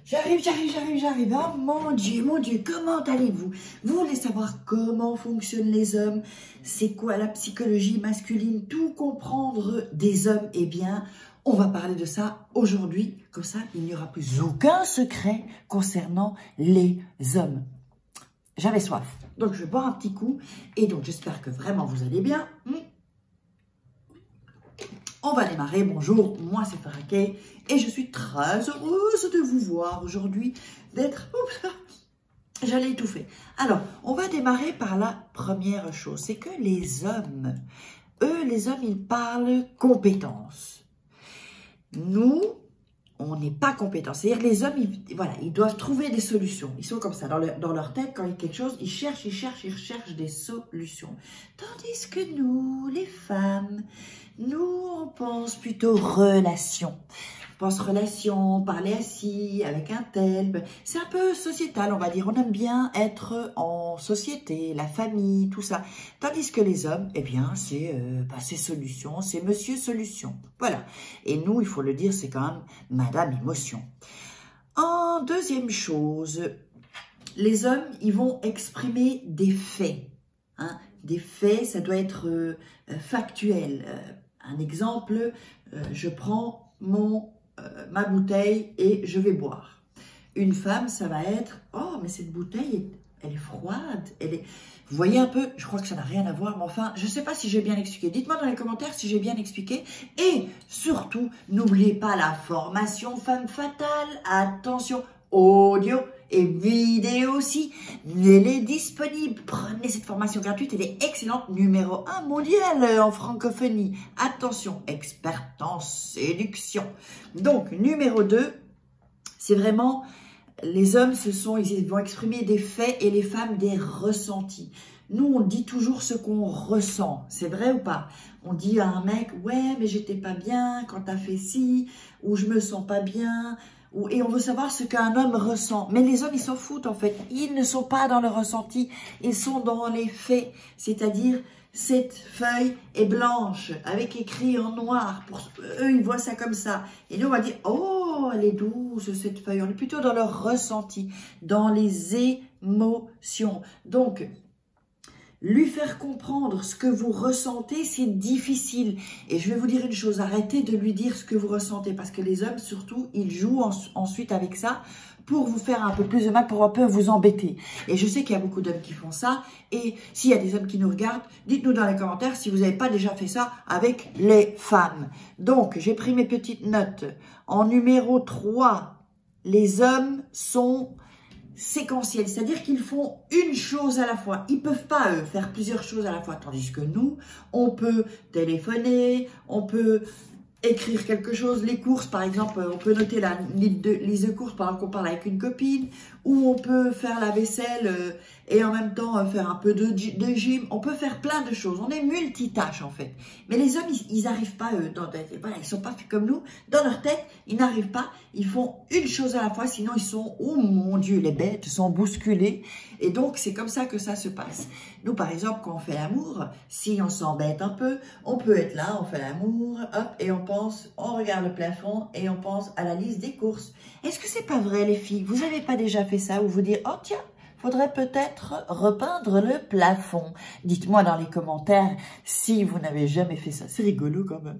J'arrive. Oh mon Dieu, comment allez-vous? Vous voulez savoir comment fonctionnent les hommes? C'est quoi la psychologie masculine? Tout comprendre des hommes? Eh bien, on va parler de ça aujourd'hui. Comme ça, il n'y aura plus aucun secret concernant les hommes. J'avais soif, donc je vais boire un petit coup. Et donc, j'espère que vraiment vous allez bien. On va démarrer. Bonjour, moi c'est Faraké et je suis très heureuse de vous voir aujourd'hui, d'être... J'allais étouffer. Alors, on va démarrer par la première chose, c'est que les hommes, les hommes, ils parlent compétences. Nous, on n'est pas compétents. C'est-à-dire les hommes, ils doivent trouver des solutions. Ils sont comme ça, dans leur tête, quand il y a quelque chose, ils cherchent des solutions. Tandis que nous, les femmes, nous, on pense plutôt relation. On pense relation, parler assis, avec un tel. C'est un peu sociétal, on va dire. On aime bien être en société, la famille, tout ça. Tandis que les hommes, eh bien, c'est solution, c'est monsieur solution. Voilà. Et nous, il faut le dire, c'est quand même madame émotion. En deuxième chose, les hommes, ils vont exprimer des faits. Hein. Des faits, ça doit être factuel. Un exemple, je prends ma bouteille et je vais boire. Une femme, ça va être, oh, mais cette bouteille, elle est froide. Vous voyez un peu, je crois que ça n'a rien à voir, mais enfin, je ne sais pas si j'ai bien expliqué. Dites-moi dans les commentaires si j'ai bien expliqué. Et surtout, n'oubliez pas la formation femme fatale. Attention, audio et vidéo aussi. Elle est disponible. Prenez cette formation gratuite, elle est excellente. Numéro 1 mondial en francophonie. Attention, experte en séduction. Donc, numéro 2, c'est vraiment... Les hommes, ils vont exprimer des faits et les femmes des ressentis. Nous, on dit toujours ce qu'on ressent. C'est vrai ou pas? On dit à un mec, ouais, mais j'étais pas bien quand t'as fait ci, ou je me sens pas bien, et on veut savoir ce qu'un homme ressent. Mais les hommes, ils s'en foutent en fait. Ils ne sont pas dans le ressenti, ils sont dans les faits. C'est-à-dire, cette feuille est blanche, avec écrit en noir. Eux, ils voient ça comme ça. Et nous, on va dire, oh, elle est douce, cette feuille. On est plutôt dans le ressenti, dans les émotions. Donc, lui faire comprendre ce que vous ressentez, c'est difficile. Et je vais vous dire une chose, arrêtez de lui dire ce que vous ressentez. Parce que les hommes, surtout, ils jouent ensuite avec ça pour vous faire un peu plus de mal, pour un peu vous embêter. Et je sais qu'il y a beaucoup d'hommes qui font ça. Et s'il y a des hommes qui nous regardent, dites-nous dans les commentaires si vous n'avez pas déjà fait ça avec les femmes. Donc, j'ai pris mes petites notes. En numéro 3, les hommes sont séquentiels, c'est-à-dire qu'ils font une chose à la fois. Ils ne peuvent pas, eux, faire plusieurs choses à la fois. Tandis que nous, on peut téléphoner, on peut écrire quelque chose, les courses par exemple, on peut noter la liste de courses pendant qu'on parle avec une copine, ou on peut faire la vaisselle et en même temps faire un peu de gym, on peut faire plein de choses, on est multitâche en fait. Mais les hommes, ils n'arrivent pas, eux, voilà, ils sont pas faits comme nous, dans leur tête, ils n'arrivent pas, ils font une chose à la fois, sinon ils sont, oh mon Dieu, les bêtes sont bousculées, et donc c'est comme ça que ça se passe. Nous par exemple, quand on fait l'amour, si on s'embête un peu, on peut être là, on fait l'amour, hop, et on regarde le plafond et on pense à la liste des courses. Est-ce que c'est pas vrai les filles? Vous n'avez pas déjà fait ça ou vous dire, oh tiens, faudrait peut-être repeindre le plafond. Dites-moi dans les commentaires si vous n'avez jamais fait ça. C'est rigolo quand même.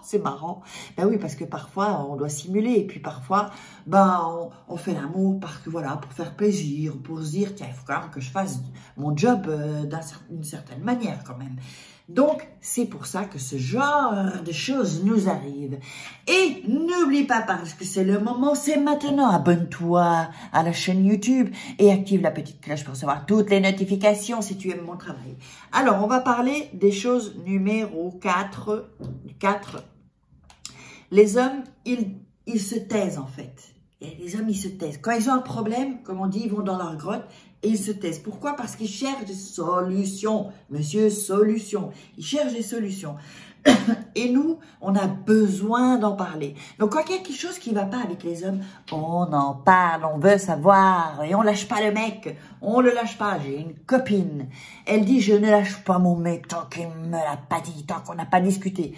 C'est marrant. Ben oui, parce que parfois on doit simuler et puis parfois on fait l'amour parce que voilà, pour faire plaisir, pour se dire tiens, il faut quand même que je fasse mon job d'une certaine manière quand même. Donc, c'est pour ça que ce genre de choses nous arrivent. Et n'oublie pas, parce que c'est le moment, c'est maintenant. Abonne-toi à la chaîne YouTube et active la petite cloche pour recevoir toutes les notifications si tu aimes mon travail. Alors, on va parler des choses numéro 4. Les hommes, ils se taisent en fait. Et les hommes, ils se taisent. Quand ils ont un problème, comme on dit, ils vont dans leur grotte et ils se taisent. Pourquoi? Parce qu'ils cherchent des solutions. Monsieur, solutions. Ils cherchent des solutions. Et nous, on a besoin d'en parler. Donc, quand il y a quelque chose qui ne va pas avec les hommes, on en parle, on veut savoir. Et on lâche pas le mec. On le lâche pas. J'ai une copine. Elle dit, je ne lâche pas mon mec tant qu'il me l'a pas dit, tant qu'on n'a pas discuté.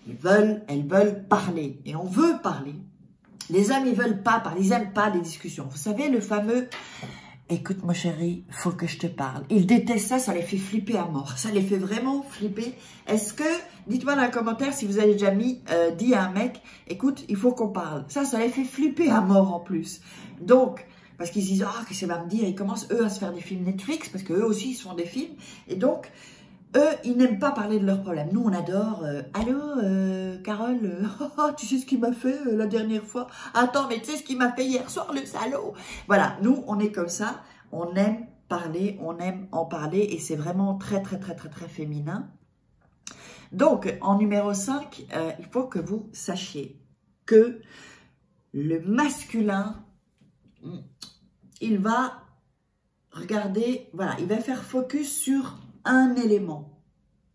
Elles veulent parler. Et on veut parler. Les hommes, ils veulent pas parler, ils n'aiment pas les discussions. Vous savez, le fameux « Écoute, mon chéri, faut que je te parle ». Ils détestent ça, ça les fait flipper à mort. Ça les fait vraiment flipper. Est-ce que, dites-moi dans les commentaires si vous avez déjà dit à un mec « Écoute, il faut qu'on parle ». Ça les fait flipper à mort en plus. Donc, parce qu'ils se disent « Ah, qu'est-ce qu'il va me dire ?» Ils commencent, eux, à se faire des films Netflix, parce qu'eux aussi, ils se font des films. Et donc, eux, ils n'aiment pas parler de leurs problèmes. Nous, on adore. Allô, Carole, tu sais ce qu'il m'a fait la dernière fois? Attends, mais tu sais ce qu'il m'a fait hier soir, le salaud? Voilà, nous, on est comme ça. On aime parler, on aime en parler. Et c'est vraiment très, très, très, très, très féminin. Donc, en numéro 5, il faut que vous sachiez que le masculin, il va regarder, voilà, il va faire focus sur un élément,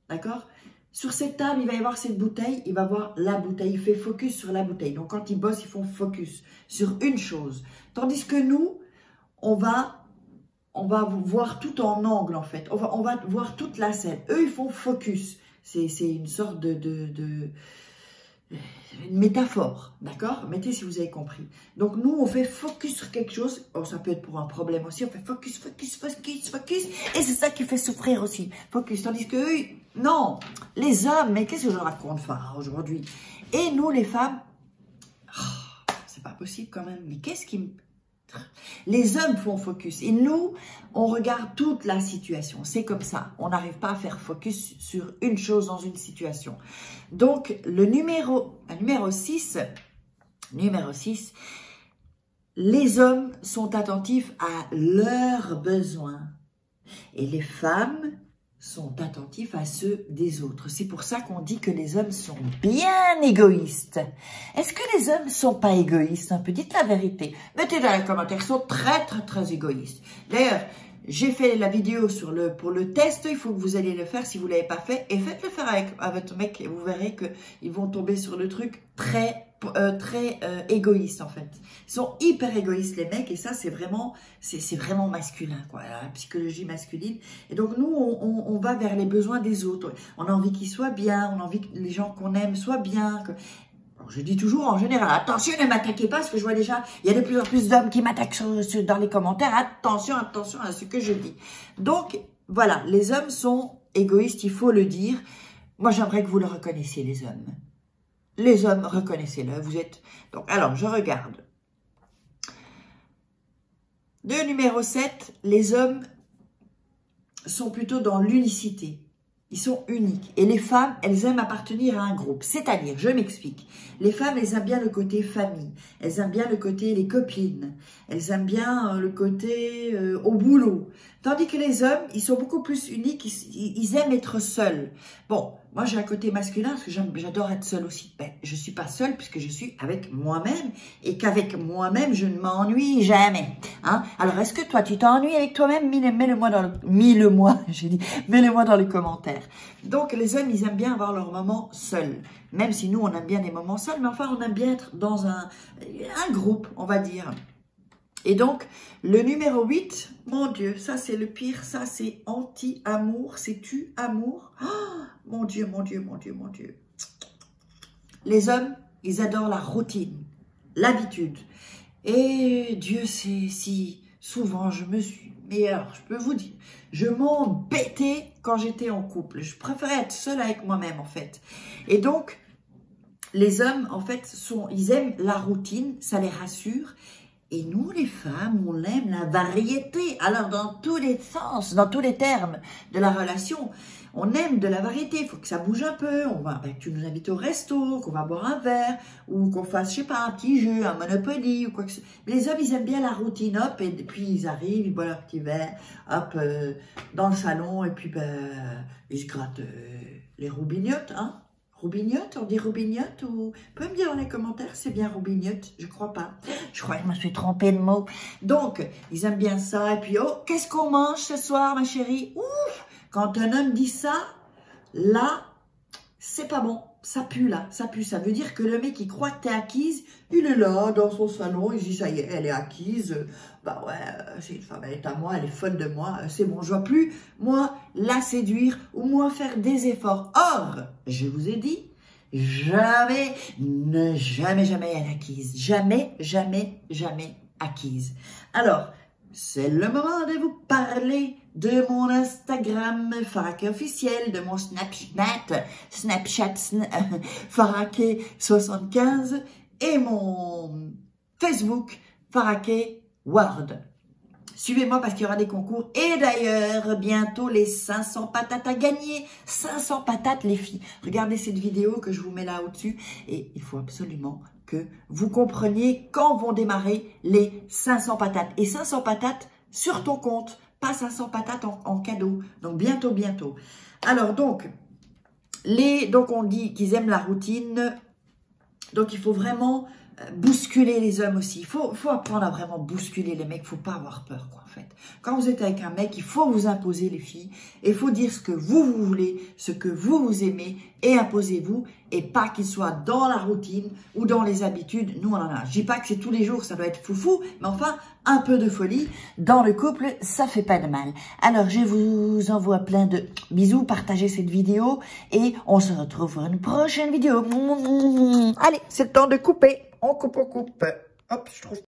d'accord? Sur cette table, il va y avoir cette bouteille, il va voir la bouteille, il fait focus sur la bouteille. Donc, quand ils bossent, ils font focus sur une chose. Tandis que nous, on va voir tout en angle, en fait. On va voir toute la scène. Eux, ils font focus. C'est une sorte une métaphore, d'accord? Mettez si vous avez compris. Donc, nous, on fait focus sur quelque chose. Oh, ça peut être pour un problème aussi. On fait focus, focus, focus, focus. Et c'est ça qui fait souffrir aussi. Focus. Tandis que eux, non. Les hommes, mais qu'est-ce que je raconte enfin, aujourd'hui? Et nous, les femmes, oh, c'est pas possible quand même. Mais qu'est-ce qui me... Les hommes font focus et nous, on regarde toute la situation. C'est comme ça. On n'arrive pas à faire focus sur une chose dans une situation. Donc, le numéro 6, les hommes sont attentifs à leurs besoins et les femmes sont attentifs à ceux des autres. C'est pour ça qu'on dit que les hommes sont bien égoïstes. Est-ce que les hommes ne sont pas égoïstes un peu? Dites la vérité. Mettez dans les commentaires, ils sont très, très, très égoïstes. D'ailleurs, j'ai fait la vidéo pour le test, il faut que vous alliez le faire si vous ne l'avez pas fait. Et faites-le faire avec votre mec et vous verrez qu'ils vont tomber sur le truc très égoïste en fait. Ils sont hyper égoïstes les mecs et ça c'est vraiment masculin quoi, la psychologie masculine. Et donc nous on va vers les besoins des autres. On a envie qu'ils soient bien, on a envie que les gens qu'on aime soient bien. Alors, je dis toujours en général, attention ne m'attaquez pas parce que je vois déjà, il y a de plus en plus d'hommes qui m'attaquent dans les commentaires. Attention, attention à ce que je dis. Donc voilà, les hommes sont égoïstes, il faut le dire. Moi j'aimerais que vous le reconnaissiez les hommes. Les hommes, reconnaissez-le, vous êtes... Donc, alors, je regarde. De numéro 7, les hommes sont plutôt dans l'unicité. Ils sont uniques. Et les femmes, elles aiment appartenir à un groupe. C'est-à-dire, je m'explique. Les femmes, elles aiment bien le côté famille. Elles aiment bien le côté les copines. Elles aiment bien le côté au boulot. Tandis que les hommes, ils sont beaucoup plus uniques. Ils aiment être seuls. Bon, moi, j'ai un côté masculin parce que j'adore être seule aussi. Ben, je ne suis pas seule puisque je suis avec moi-même. Et qu'avec moi-même, je ne m'ennuie jamais. Hein? Alors, est-ce que toi, tu t'ennuies avec toi-même? Mets-le-moi dans les commentaires. Donc, les hommes, ils aiment bien avoir leurs moments seuls. Même si nous, on aime bien des moments seuls. Mais enfin, on aime bien être dans un groupe, on va dire. Et donc, le numéro 8, mon Dieu, ça c'est le pire. Ça, c'est anti-amour. C'est tu-amour. Oh, mon Dieu, mon Dieu, mon Dieu, mon Dieu. Les hommes, ils adorent la routine, l'habitude. Et Dieu sait si souvent je me suis... Mais alors, je peux vous dire, je m'embêtais quand j'étais en couple. Je préférais être seule avec moi-même, en fait. Et donc, les hommes, en fait, ils aiment la routine, ça les rassure. Et nous, les femmes, on aime la variété. Alors, dans tous les sens, dans tous les termes de la relation, on aime de la variété. Il faut que ça bouge un peu. Que tu nous invites au resto, qu'on va boire un verre, ou qu'on fasse, je sais pas, un petit jeu, un Monopoly, ou quoi que ce soit. Mais les hommes, ils aiment bien la routine, hop, et puis ils arrivent, ils boivent leur petit verre, hop, dans le salon, et puis, ils se grattent les roubignottes, hein. Roubignotte, on dit roubignotte ou... Vous pouvez me dire dans les commentaires, c'est bien roubignotte? Je crois pas. Je crois que je me suis trompée de mot. Donc, ils aiment bien ça. Et puis, oh, qu'est-ce qu'on mange ce soir, ma chérie? Ouf! Quand un homme dit ça, là, c'est pas bon. Ça pue, là. Ça pue. Ça veut dire que le mec, il croit que t'es acquise. Il est là, dans son salon. Il dit, ça y est, elle est acquise. Bah ouais, c'est une femme, elle est à moi, elle est folle de moi. C'est bon, je ne dois plus, moi, la séduire ou moi faire des efforts. Or, je vous ai dit, jamais, ne jamais, jamais acquise. Jamais, jamais, jamais acquise. Alors, c'est le moment de vous parler de mon Instagram Faraké officiel, de mon Snapchat Faraké75 et mon Facebook Faraké World. Suivez-moi parce qu'il y aura des concours. Et d'ailleurs, bientôt les 500 patates à gagner. 500 patates, les filles. Regardez cette vidéo que je vous mets là au-dessus. Et il faut absolument que vous compreniez quand vont démarrer les 500 patates. Et 500 patates sur ton compte. Pas 500 patates en cadeau. Donc, bientôt, bientôt. Alors, donc on dit qu'ils aiment la routine. Donc, il faut vraiment bousculer les hommes aussi. Il faut apprendre à vraiment bousculer les mecs. Il ne faut pas avoir peur, quoi, en fait. Quand vous êtes avec un mec, il faut vous imposer, les filles. Et il faut dire ce que vous voulez, ce que vous aimez, et imposez-vous. Et pas qu'il soit dans la routine ou dans les habitudes. Nous, on en a. Je dis pas que c'est tous les jours, ça doit être foufou, mais enfin, un peu de folie dans le couple, ça fait pas de mal. Alors, je vous envoie plein de bisous, partagez cette vidéo et on se retrouve pour une prochaine vidéo. Allez, c'est le temps de couper. On coupe, on coupe. Hop, je trouve